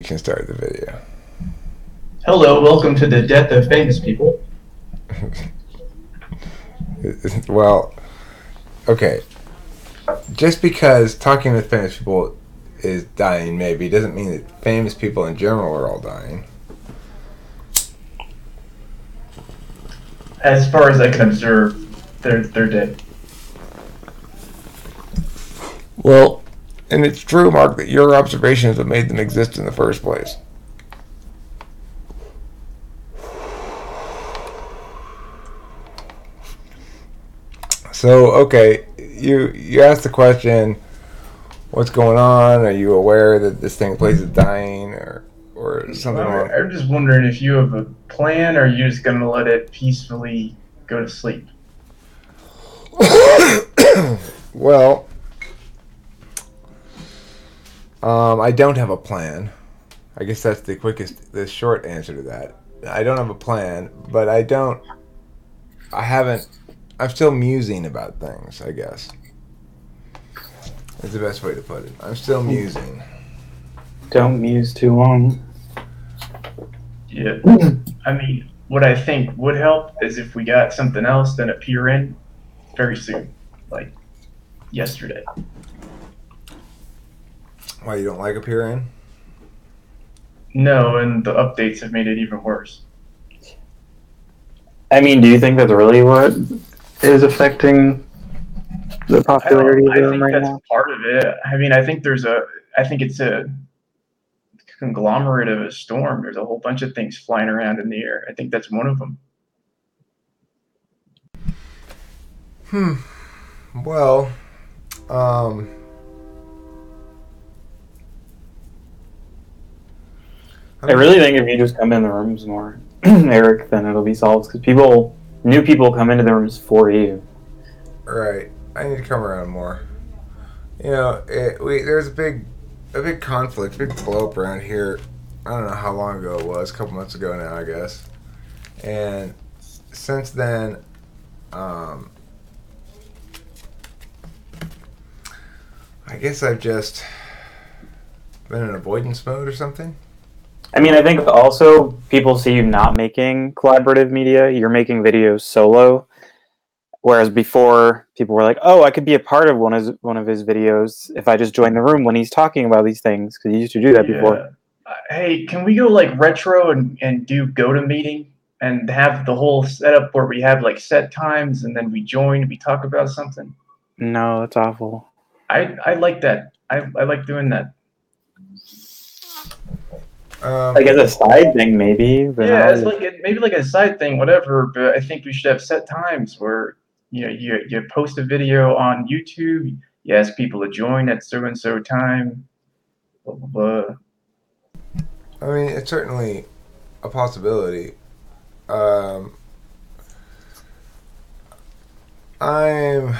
can start the video. Hello, welcome to the death of famous people. Well, okay. Just because talking with famous people is dying, maybe, doesn't mean that famous people in general are all dying. As far as I can observe, they're dead. Well, and it's true, Mark, that your observations have made them exist in the first place. So, okay, you asked the question, what's going on? Are you aware that this place is dying, or something wrong? I'm just wondering if you have a plan, or are you just going to let it peacefully go to sleep? Well, I don't have a plan. I guess that's the short answer to that. I don't have a plan, but I'm still musing about things, I guess. That's the best way to put it. I'm still musing. Don't muse too long. Yeah. I mean, what I think would help is if we got something else then appear in very soon, like yesterday. Why, you don't like appearing? No, and the updates have made it even worse. I mean, do you think that's really what is affecting the popularity of I them think right that's now? part of it. I mean, I think it's a conglomerate of a storm. There's a whole bunch of things flying around in the air. I think that's one of them. Well, I really think if you just come in the rooms more, Eric, then it'll be solved because new people come into the rooms for you. right. I need to come around more. You know, there's a big conflict, big blow up around here. I don't know how long ago it was, a couple months ago now, I guess. And since then, I guess I've just been in avoidance mode or something. I mean, I think also people see you not making collaborative media. You're making videos solo. Whereas before, people were like, "Oh, I could be a part of one of his videos if I just join the room when he's talking about these things." Because he used to do that before. Hey, can we go like retro and do GoToMeeting and have the whole setup where we have like set times and then we join and we talk about something? No, that's awful. I like that. I like doing that. Like as a side thing, maybe. But Yeah, no. it's like maybe like a side thing, whatever. But I think we should have set times where you post a video on YouTube, you ask people to join at so and so time, blah blah blah. I mean, it's certainly a possibility. Um, I'm.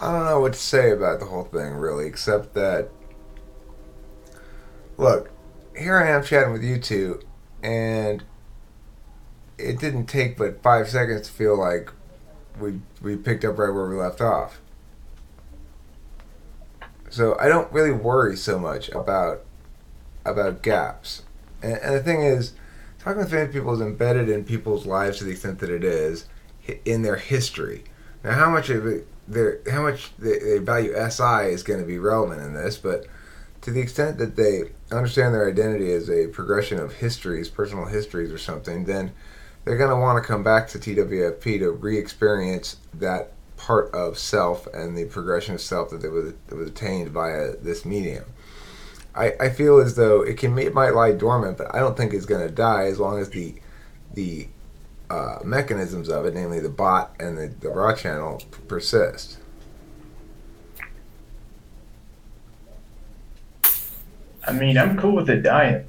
I don't know what to say about the whole thing, really, except that, look, here I am chatting with you two, and it didn't take but 5 seconds to feel like we picked up right where we left off. So I don't really worry so much about gaps. And the thing is, talking with famous people is embedded in people's lives to the extent that it is in their history. Now, how much they value SI is going to be relevant in this, but to the extent that they understand their identity as a progression of histories, personal histories or something, then they're going to want to come back to TwFP to re-experience that part of self and the progression of self that was attained via this medium. I feel as though it might lie dormant, but I don't think it's going to die as long as the mechanisms of it, namely the bot and the raw channel, persist. I mean, I'm cool with it dying.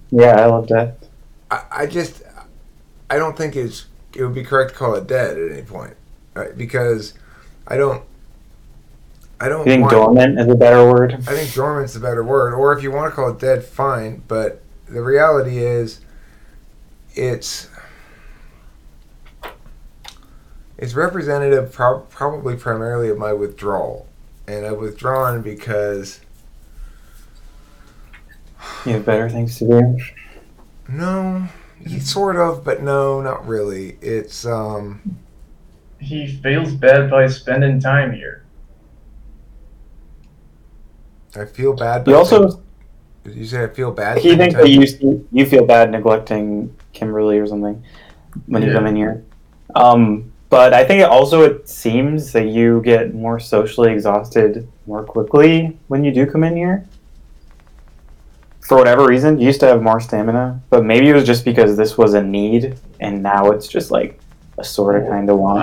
Yeah, I love that. I don't think it would be correct to call it dead at any point, right? Because I don't. You think dormant is a better word? I think dormant's a better word, or if you want to call it dead, fine. But the reality is, it's representative, probably primarily of my withdrawal, and I've withdrawn because You have better things to do. no, sort of, but no, not really. It's He feels bad by spending time here. I feel bad. You also Did you say I feel bad? he thinks that you feel bad neglecting Kimberly or something when you come in here. But I think it seems that you get more socially exhausted more quickly when you do come in here. For whatever reason, you used to have more stamina, but maybe it was just because this was a need, and now it's just like a sort of kind of want.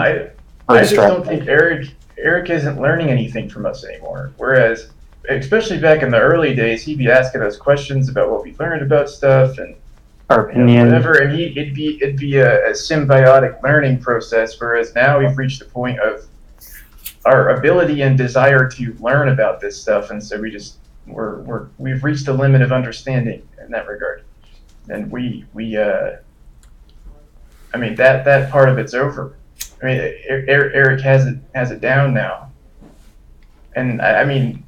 I just don't think Eric isn't learning anything from us anymore. Whereas, especially back in the early days, he'd be asking us questions about what we learned about stuff and our opinion, whatever, and it'd be a symbiotic learning process. Whereas now we've reached the point of our ability and desire to learn about this stuff, and so we've reached a limit of understanding in that regard, and I mean that part of it's over. I mean, Eric has it down now, and I mean,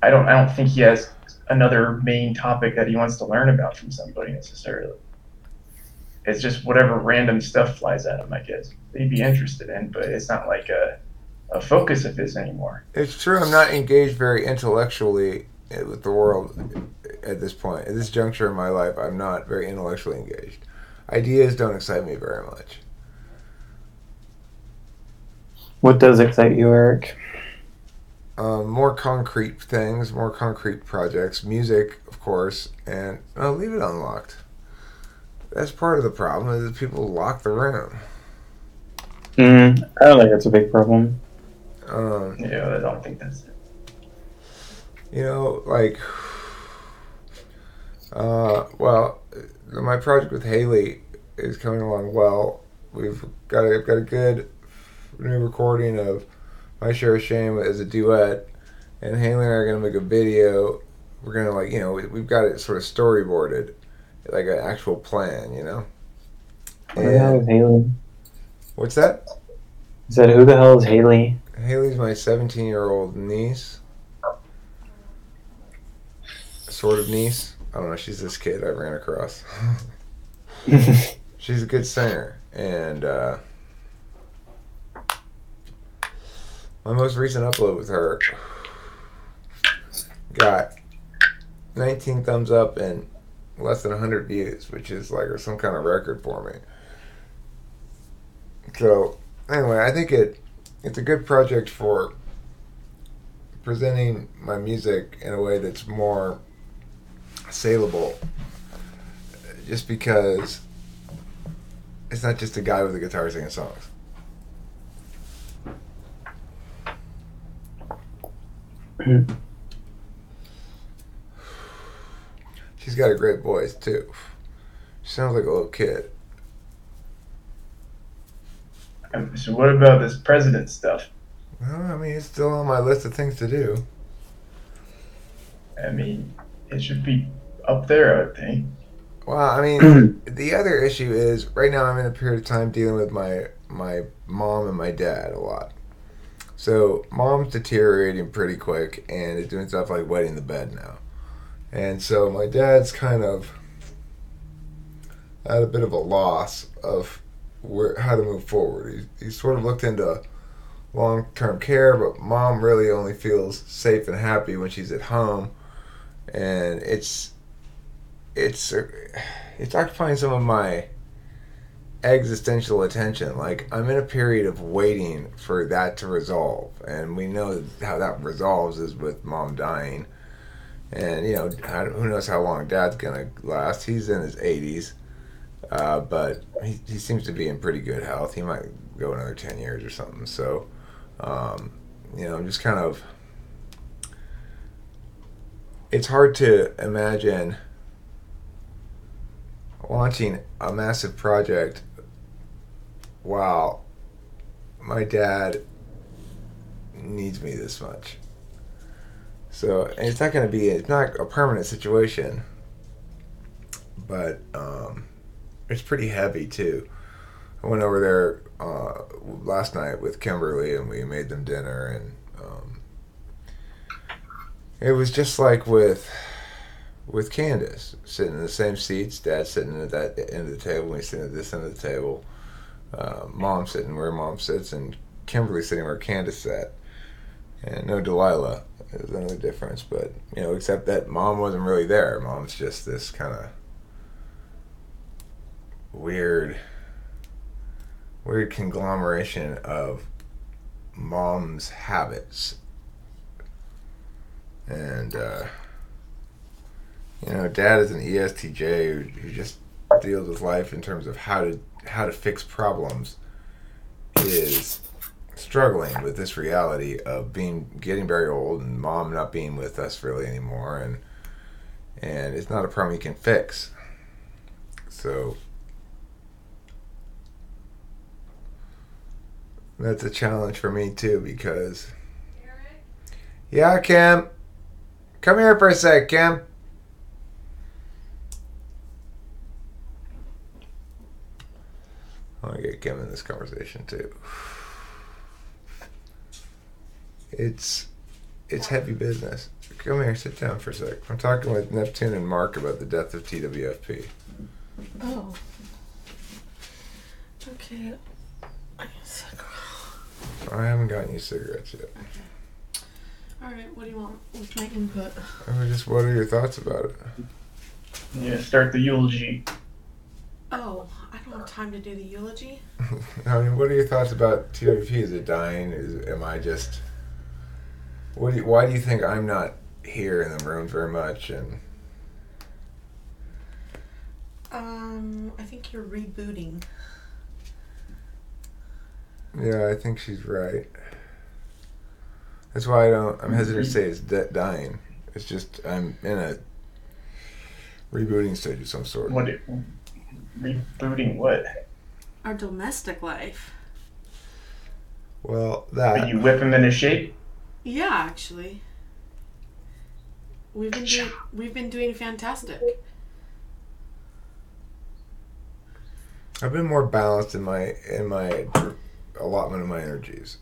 I don't think he has another main topic that he wants to learn about from somebody necessarily. It's just whatever random stuff flies at him, I guess, that he'd be interested in, but it's not like a focus of his anymore. It's true. I'm not engaged very intellectually with the world at this point. At this juncture in my life, I'm not very intellectually engaged. Ideas don't excite me very much. What does excite you, Eric? More concrete things, more concrete projects, music, of course, and leave it unlocked. That's part of the problem, is that people lock the room. I don't think that's a big problem. Yeah, I don't think that's it. You know, like, well, my project with Haley is coming along well. I've got a good new recording of My Share of Shame as a duet, and Haley and I are gonna make a video. We're gonna we've got it sort of storyboarded, like an actual plan, you know. Who the hell is Haley? What's that? I said, who the hell is Haley? Haley's my 17-year-old niece. Sort of niece. I don't know. She's this kid I ran across. She's a good singer, and my most recent upload with her got 19 thumbs up and less than 100 views, which is like some kind of record for me. So anyway, I think it's a good project for presenting my music in a way that's more saleable, just because it's not just a guy with a guitar singing songs. She's got a great voice too. She sounds like a little kid. So what about this president stuff? Well, I mean, it's still on my list of things to do. I mean, it should be up there, I would think. Well, I mean, the other issue is right now I'm in a period of time dealing with my mom and my dad a lot. So mom's deteriorating pretty quick and is doing stuff like wetting the bed now. And so my dad's kind of at a bit of a loss of how to move forward. He's sort of looked into long-term care, but mom really only feels safe and happy when she's at home. And it's occupying some of my existential attention. Like, I'm in a period of waiting for that to resolve, and we know how that resolves is with mom dying. And who knows how long dad's gonna last. He's in his 80s, but he seems to be in pretty good health. He might go another 10 years or something. So I'm just kind of, it's hard to imagine launching a massive project while my dad needs me this much. So, and it's not a permanent situation, but it's pretty heavy too. I went over there last night with Kimberly and we made them dinner, and It was just like with Candace, sitting in the same seats, Dad sitting at that end of the table, me sitting at this end of the table, Mom sitting where Mom sits, and Kimberly sitting where Candace sat. And no Delilah. There's another difference, but except that Mom wasn't really there. Mom's just this kind of weird conglomeration of Mom's habits. And Dad is an ESTJ who just deals with life in terms of how to fix problems, is struggling with this reality of getting very old and Mom not being with us really anymore, and it's not a problem you can fix. So that's a challenge for me too, because Eric? Yeah, Kim, come here for a sec, Kim. I want to get Kim in this conversation too. It's heavy business. Come here, sit down for a sec. I'm talking with Neptune and Mark about the death of TwFP. Oh. Okay. I need a cigarette. I haven't gotten you cigarettes yet. Okay. Alright, what do you want? What's my input? What are your thoughts about it? Yeah, start the eulogy. Oh, I don't have time to do the eulogy. I mean, what are your thoughts about TwFP? Is it dying? Am I just... Why do you think I'm not here in the room very much? And I think you're rebooting. yeah, I think she's right. That's why I'm hesitant to say it's dying. It's just I'm in a rebooting stage of some sort. Rebooting what? Our domestic life. Well, that... But you whip him into shape? Yeah, actually. We've been doing fantastic. I've been more balanced in my allotment of my energies.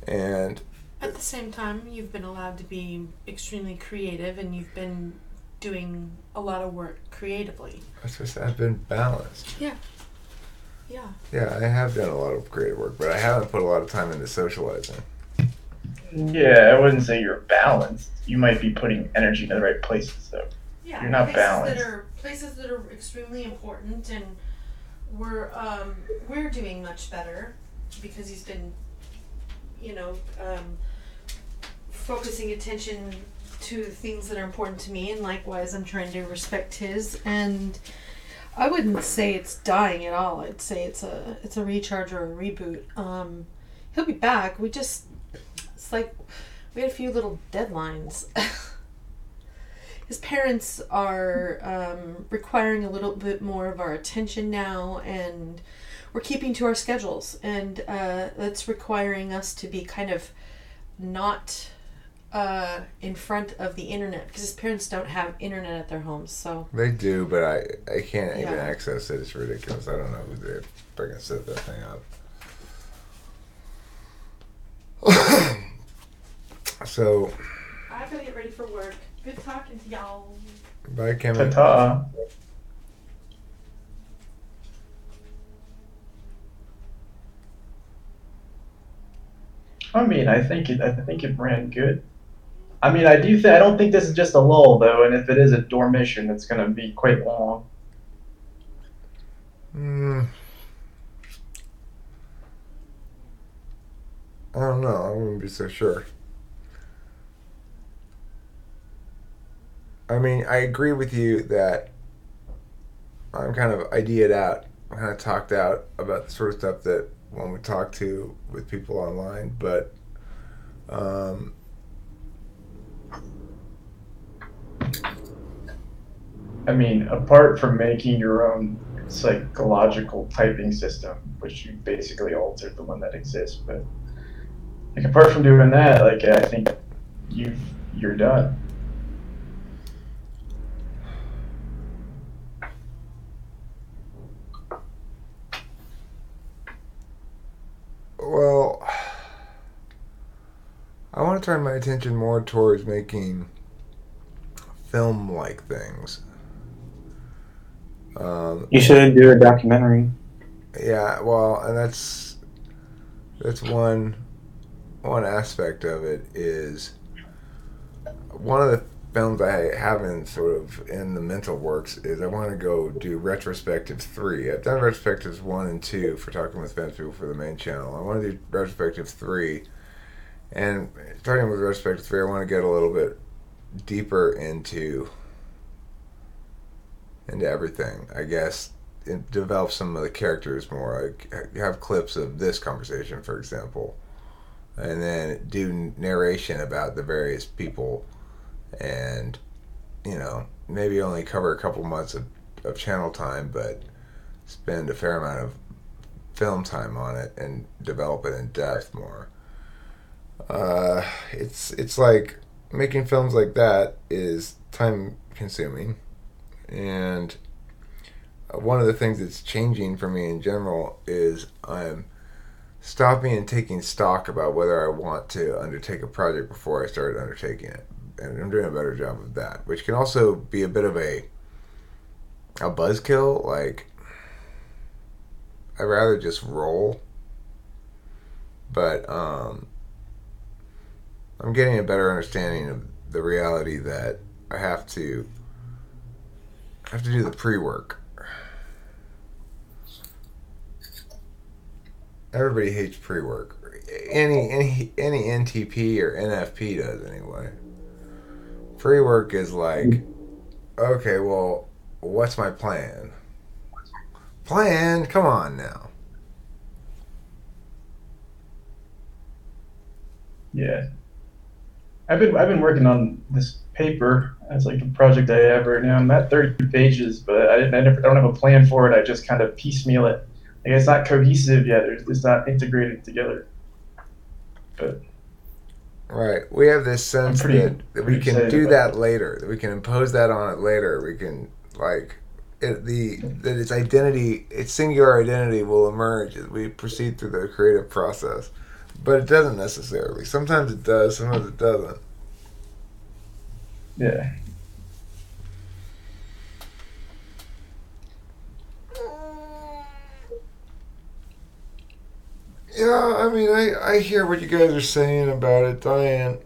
And at the same time, you've been allowed to be extremely creative, and you've been doing a lot of work creatively. That's just, I've been balanced. Yeah. Yeah. Yeah, I have done a lot of creative work, but I haven't put a lot of time into socializing. Yeah, I wouldn't say you're balanced. You might be putting energy in the right places, though. Yeah, you're not balanced. Places that are extremely important, and we're doing much better because he's been, focusing attention to things that are important to me, and likewise I'm trying to respect his. And I wouldn't say it's dying at all. I'd say it's a recharge or a reboot. He'll be back. It's like we had a few little deadlines. His parents are requiring a little bit more of our attention now, and we're keeping to our schedules, and that's requiring us to be kind of not in front of the internet, because his parents don't have internet at their homes. So they do, but I can't even access it. It's ridiculous. I don't know who they're freaking set that thing up. So I gotta get ready for work. Good talking to y'all. Bye, Cameron. Ta-ta. I mean, I think it ran good. I mean, I don't think this is just a lull, though, and if it is a dormition, it's going to be quite long. I don't know. I wouldn't be so sure. I mean, I agree with you that I'm kind of ideated out, kind of talked out about the sort of stuff that one would talk to with people online, but I mean, apart from making your own psychological typing system, which you basically altered the one that exists, but apart from doing that, I think you're done. Well, I want to turn my attention more towards making film-like things. You should do a documentary. Yeah, well, and that's one aspect of it is one of the films I have in sort of in the mental works is I want to go do retrospective 3. I've done retrospectives 1 and 2 for talking with famous people for the main channel. I want to do retrospective 3, and starting with retrospective 3, I want to get a little bit deeper into everything, I guess, and develop some of the characters more. Like have clips of this conversation, for example, and then do narration about the various people, and maybe only cover a couple months of channel time, but spend a fair amount of film time on it and develop it in depth more. It's like making films like that is time consuming, and one of the things that's changing for me in general is I'm stopping and taking stock about whether I want to undertake a project before I start undertaking it. And I'm doing a better job of that, which can also be a bit of a buzzkill. Like, I'd rather just roll. But I'm getting a better understanding of the reality that I have to do the pre-work. Everybody hates pre-work. Any NTP or NFP does anyway. Pre-work is like, okay, well, what's my plan? Plan? Come on now. Yeah, I've been working on this paper as like a project I have right now. I'm at 32 pages, but I don't have a plan for it. I just kind of piecemeal it. Like, it's not cohesive yet. It's not integrated together. But right, we have this sense that we can do that later. That we can impose that on it later. We can that its identity, its singular identity, will emerge as we proceed through the creative process. But it doesn't necessarily. Sometimes it does. Sometimes it doesn't. Yeah. Yeah, I mean, I hear what you guys are saying about it, Diane.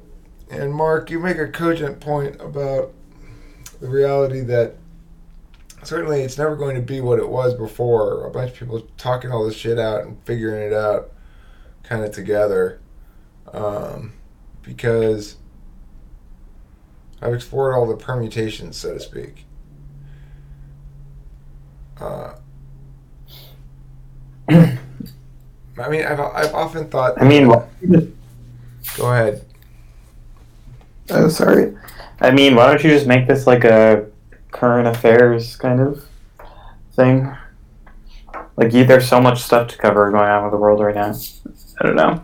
And Mark, you make a cogent point about the reality that certainly it's never going to be what it was before. A bunch of people talking all this shit out and figuring it out kind of together. Because I've explored all the permutations, so to speak. I mean, I've often thought. I mean, go ahead. Oh, sorry. I mean, why don't you just make this like a current affairs kind of thing? Like, there's so much stuff to cover going on with the world right now. I don't know.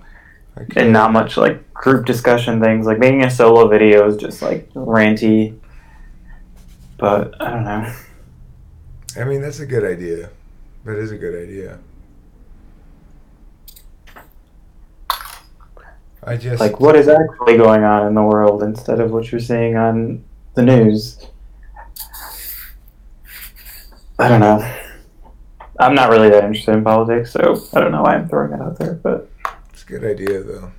Okay. And not much like group discussion things. Like making a solo video is just like ranty. But I don't know. I mean, that's a good idea. That is a good idea. I just like what is actually going on in the world instead of what you're seeing on the news. I don't know. I'm not really that interested in politics, so I don't know why I'm throwing it out there, but it's a good idea though.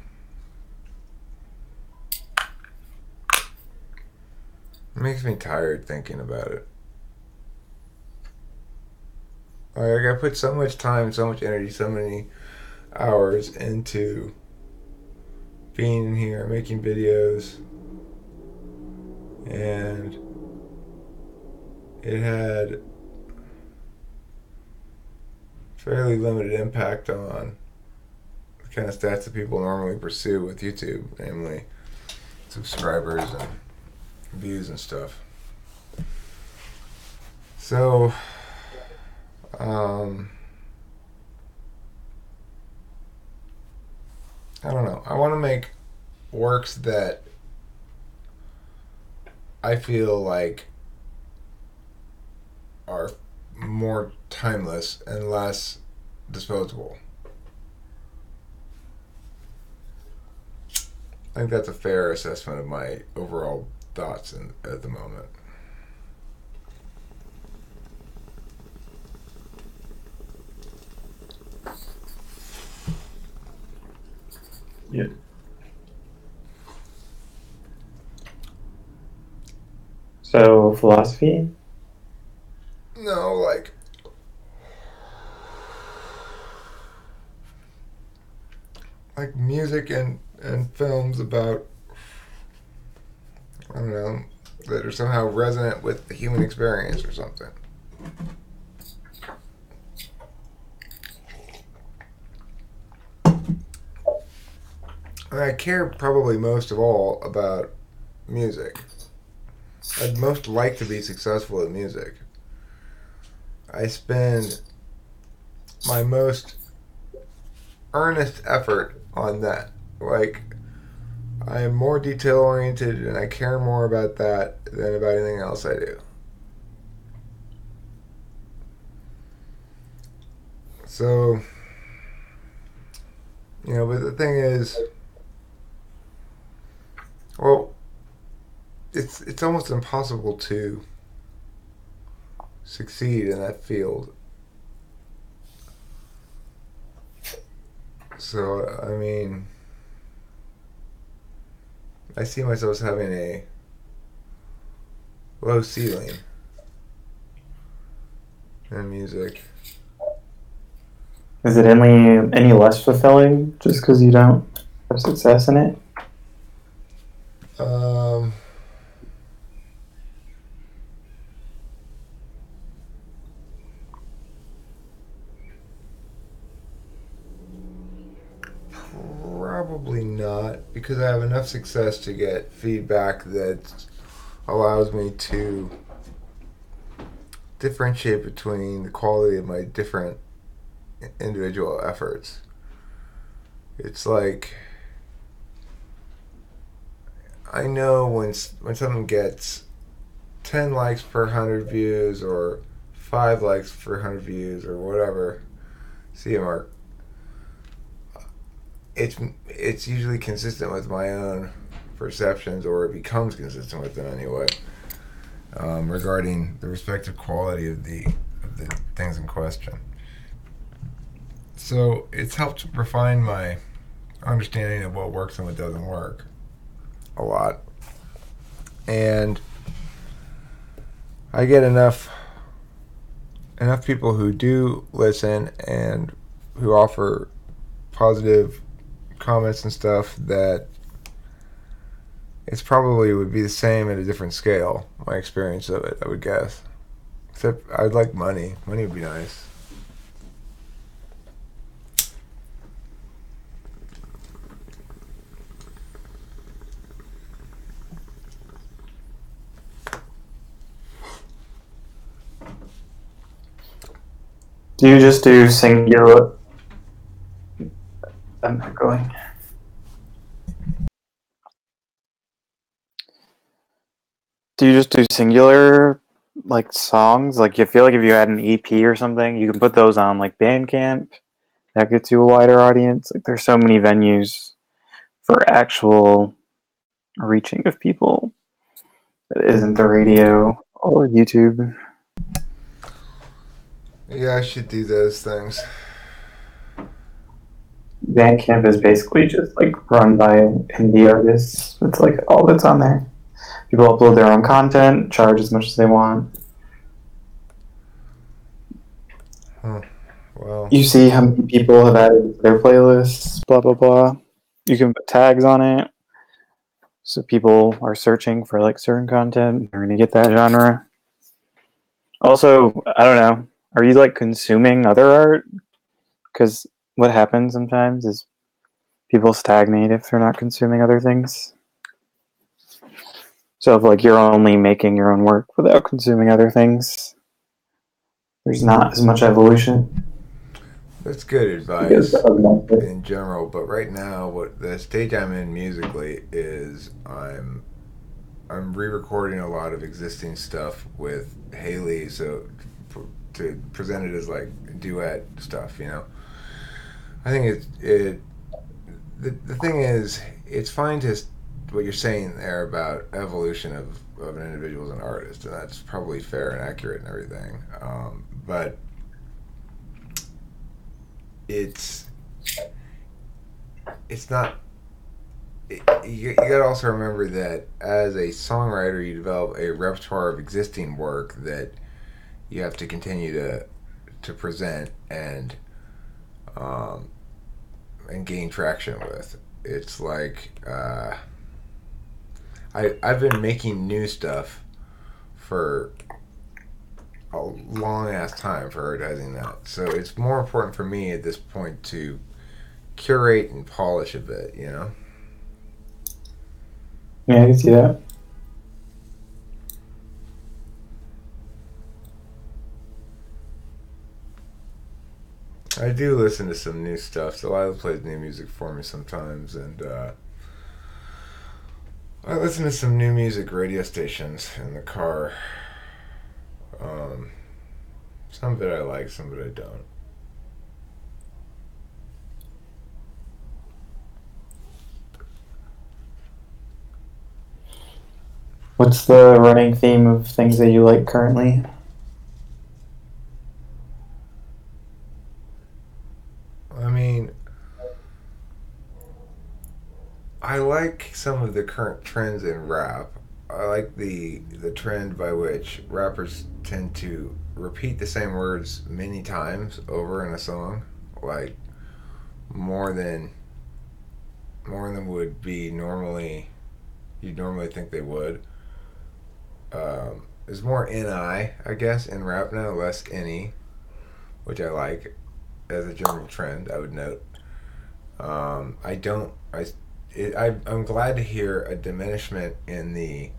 It makes me tired thinking about it. Like, I gotta put so much time, so much energy, so many hours into being in here, making videos, and it had fairly limited impact on the kind of stats that people normally pursue with YouTube, namely subscribers and views and stuff. So, I don't know. I want to make works that I feel like are more timeless and less disposable. think that's a fair assessment of my overall thoughts at the moment. Yeah. So philosophy? No, like music and films about, I don't know, that are somehow resonant with the human experience or something. I care probably most of all about music. I'd most like to be successful at music. I spend my most earnest effort on that. Like, I am more detail oriented and I care more about that than about anything else I do. So, but the thing is, well, it's almost impossible to succeed in that field. So, I mean, I see myself as having a low ceiling in music. Is it any less fulfilling just because you don't have success in it? Probably not, because I have enough success to get feedback that allows me to differentiate between the quality of my different individual efforts. It's like, I know when something gets 10 likes per 100 views or 5 likes per 100 views or whatever CMR, it's usually consistent with my own perceptions, or it becomes consistent with them anyway, regarding the respective quality of the things in question. So it's helped refine my understanding of what works and what doesn't work a lot. And I get enough people who do listen and who offer positive comments and stuff that it's probably would be the same at a different scale, my experience of it, I would guess. Except I'd like money. Money would be nice. Do you just do singular? I'm not going. Do you just do singular, like, songs? Like, you feel like if you had an EP or something, you can put those on, like, Bandcamp. That gets you a wider audience. Like, there's so many venues for actual reaching of people that isn't the radio or YouTube. Yeah, I should do those things. Bandcamp is basically just like run by indie artists. It's like all that's on there. People upload their own content, charge as much as they want. Huh. Well, You see how many people have added their playlists, blah, blah, blah. You can put tags on it. So people are searching for like certain content. They're going to get that genre. Also, I don't know. Are you like consuming other art? Because what happens sometimes is people stagnate if they're not consuming other things. So if like you're only making your own work without consuming other things, there's not as much evolution. that's good advice in general, but right now, what the stage I'm in musically is I'm re-recording a lot of existing stuff with Haley, so to present it as like duet stuff, I think the thing is, it's fine to what you're saying there about evolution of an individual as an artist, and that's probably fair and accurate and everything. But it's not. You got to also remember that as a songwriter, you develop a repertoire of existing work that you have to continue to present and gain traction with. It's like I've been making new stuff for a long ass time, prioritizing that. So it's more important for me at this point to curate and polish a bit, you know? Yeah, I can see that. I do listen to some new stuff. So Lila plays new music for me sometimes, and I listen to some new music radio stations in the car. Some of it I like, some of it I don't. What's the running theme of things that you like currently? I mean, I like some of the current trends in rap. I like the trend by which rappers tend to repeat the same words many times over in a song, like more than would be normally you'd normally think they would. There's more I guess, in rap now, less any, which I like as a general trend. I would note. I'm glad to hear a diminishment in the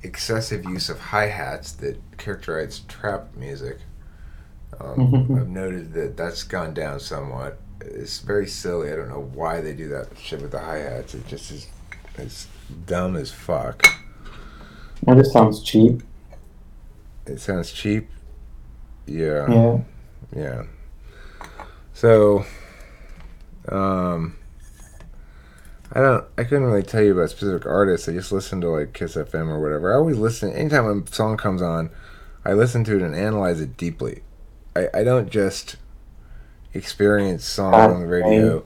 excessive use of hi-hats that characterize trap music. I've noted that that's gone down somewhat. It's very silly. I don't know why they do that shit with the hi-hats. It just is. It's dumb as fuck. Well, this sounds cheap. It sounds cheap. Yeah. Yeah. Yeah. So, I couldn't really tell you about specific artists. I just listen to like Kiss FM or whatever. I always listen, anytime a song comes on, I listen to it and analyze it deeply. I don't just experience songs on the radio.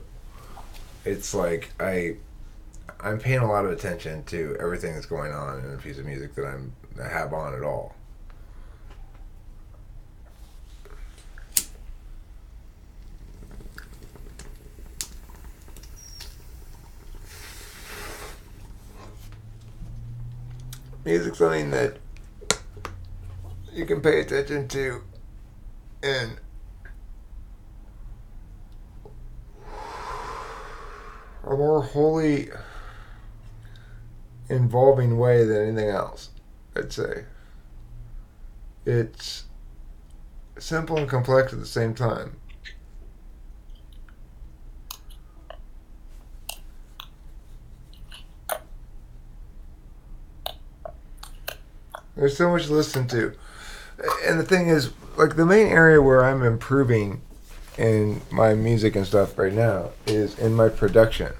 It's like I'm paying a lot of attention to everything that's going on in a piece of music that I have on at all. Music's something that you can pay attention to in a more wholly involving way than anything else, I'd say. It's simple and complex at the same time. There's so much to listen to. And the thing is, like, the main area where I'm improving in my music and stuff right now is in my production.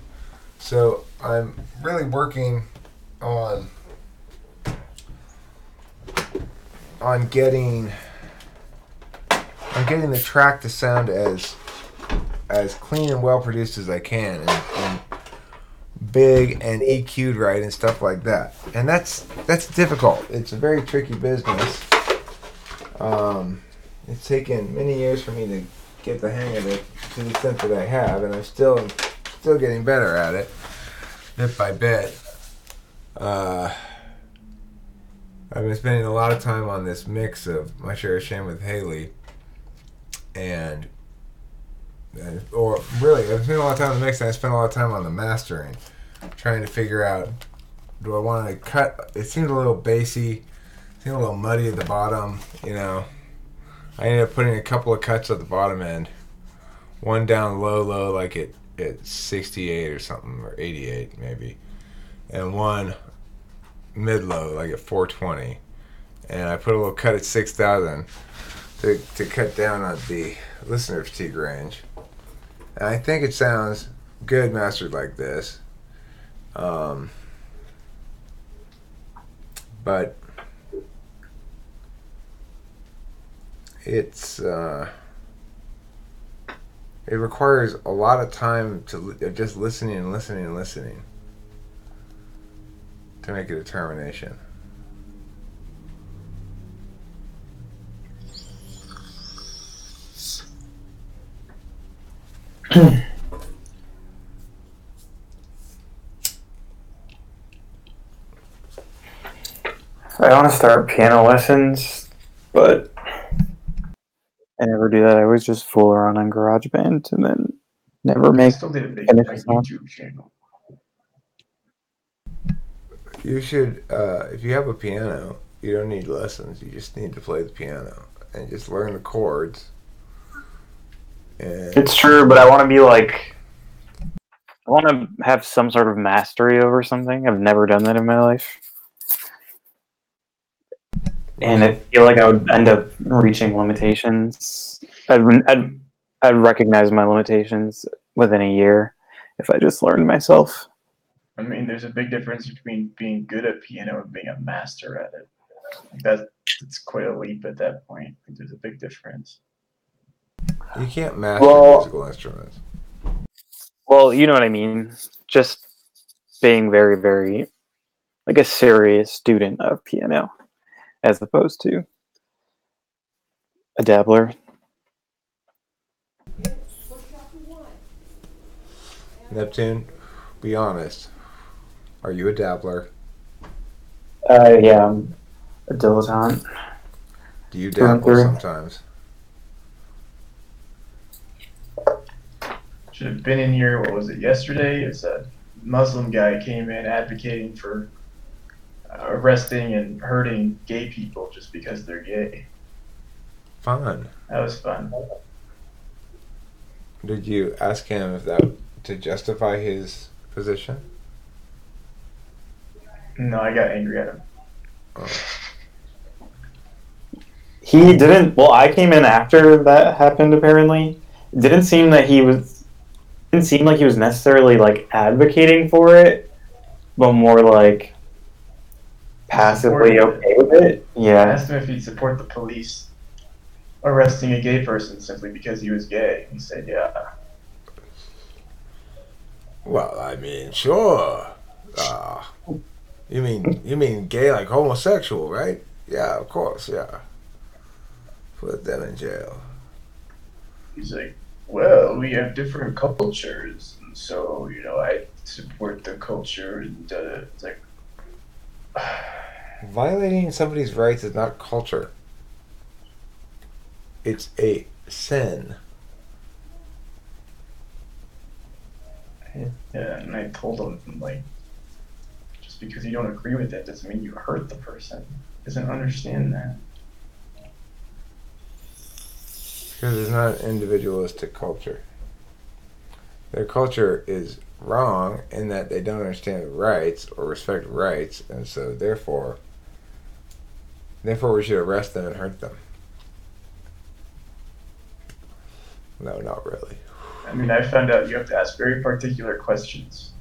So I'm really working on getting the track to sound as clean and well produced as I can, and big and EQ'd right and stuff like that. And that's difficult. It's a very tricky business. It's taken many years for me to get the hang of it to the extent that I have, and I'm still getting better at it, bit by bit. I've been spending a lot of time on this mix of My Share of Shame with Haley, or really, I've spent a lot of time on the mix, and I spent a lot of time on the mastering, trying to figure out, do I want to cut? It seemed a little bassy, it seemed a little muddy at the bottom, you know. I ended up putting a couple of cuts at the bottom end, one down low, like at 68 or something, or 88 maybe, and one mid-low, like at 420, and I put a little cut at 6,000 to cut down on the listener fatigue range. And I think it sounds good mastered like this. But it's it requires a lot of time to just listening and listening and listening to make a determination. I want to start piano lessons, but I never do that. I always just fool around on GarageBand and then never I make still did a big finish my a song. YouTube channel. You should, if you have a piano, you don't need lessons. You just need to play the piano and just learn the chords. And It's true, but I want to be like, I want to have some sort of mastery over something. I've never done that in my life. And I feel like I would end up reaching limitations. I'd recognize my limitations within a year if I just learned myself. I mean, there's a big difference between being good at piano and being a master at it. Like that's quite a leap at that point. I think there's a big difference. you can't master musical instruments. Well, you know what I mean. Just being very, very, like a serious student of piano, as opposed to a dabbler. Neptune, be honest. Are you a dabbler? Yeah, I'm a dilettante. Do you dabble sometimes? Should have been in here. What was it, yesterday? It's a Muslim guy came in advocating for arresting and hurting gay people just because they're gay. Fun. That was fun. Did you ask him if that to justify his position? No, I got angry at him. Oh. He didn't. Well, I came in after that happened. Apparently, it didn't seem like he was necessarily like advocating for it, but more like passively okay with it. I Yeah. asked him if he'd support the police arresting a gay person simply because he was gay. He said, yeah. Well, I mean, sure. You mean gay like homosexual, right? Yeah, of course, yeah. Put them in jail. He's like, well, we have different cultures, and so, I support the culture, and it's like... Violating somebody's rights is not culture. It's a sin. Yeah, and I told him, like, just because you don't agree with it doesn't mean you hurt the person. Doesn't understand that. Because it's not an individualistic culture. Their culture is wrong in that they don't understand rights or respect rights, and so therefore we should arrest them and hurt them. No, not really. I mean, I found out you have to ask very particular questions.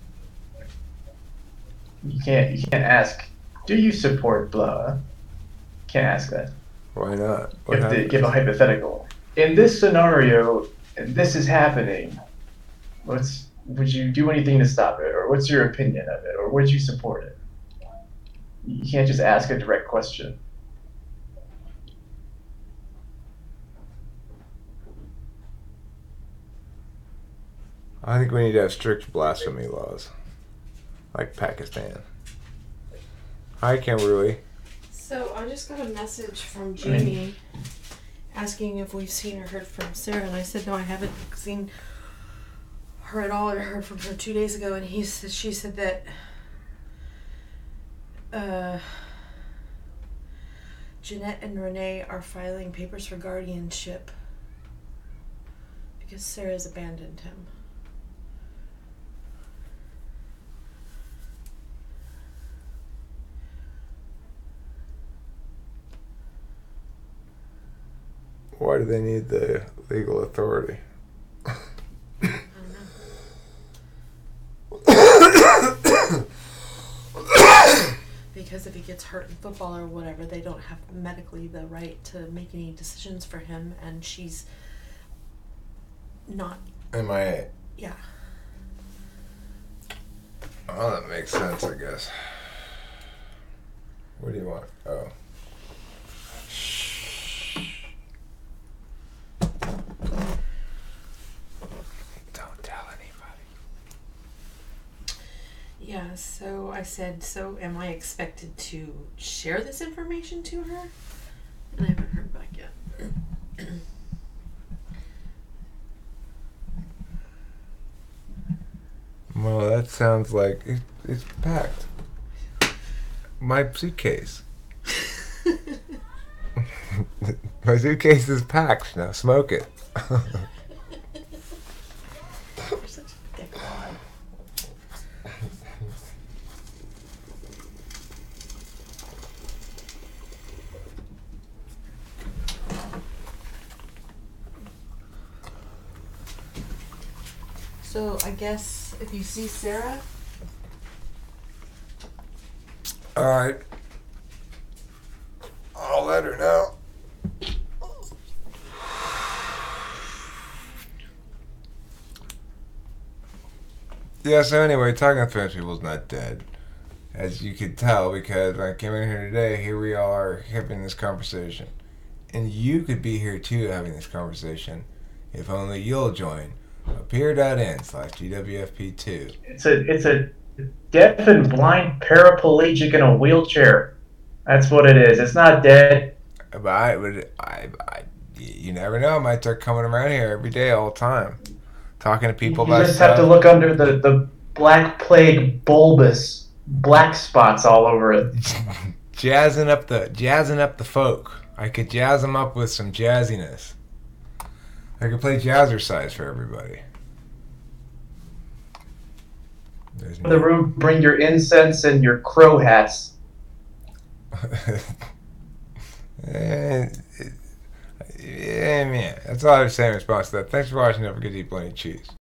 You can't ask, do you support blah? Can't ask that. Why not? You have to give a hypothetical. In this scenario, and this is happening, would you do anything to stop it? Or what's your opinion of it? Or would you support it? You can't just ask a direct question. I think we need to have strict blasphemy laws, like Pakistan. Hi, Kimberly. So I just got a message from Jamie asking if we've seen or heard from Sarah, and I said no, I haven't seen her at all. I heard from her 2 days ago, and she said that Jeanette and Renee are filing papers for guardianship because Sarah's abandoned him. Why do they need the legal authority? I don't know. because if he gets hurt in football or whatever, they don't have medically the right to make any decisions for him, and she's not. MIA. Yeah. Oh, that makes sense, I guess. What do you want? Oh. Don't tell anybody. Yeah, so I said, so am I expected to share this information to her? And I haven't heard back yet. Well, that sounds like it's packed. My suitcase. My suitcase is packed. Now smoke it. You're such a dickwad. So I guess if you see Sarah, All right. I'll let her know. Yeah, so anyway, Talking with Famous People is not dead. As you could tell, because when I came in here today, here we are having this conversation. And you could be here too having this conversation if only you'll join appear.in/GWFP2. It's a deaf and blind paraplegic in a wheelchair. That's what it is. It's not dead. But you never know. I might start coming around here every day, all the time, talking to people You about just stuff. have to look under the black plague bulbous black spots all over it. jazzing up the folk. I could jazz them up with some jazziness. I could play jazzercise for everybody. In the room, bring your incense and your crow hats. Yeah, man. That's all I have to say in response to that. Thanks for watching. Don't forget to eat plenty of cheese.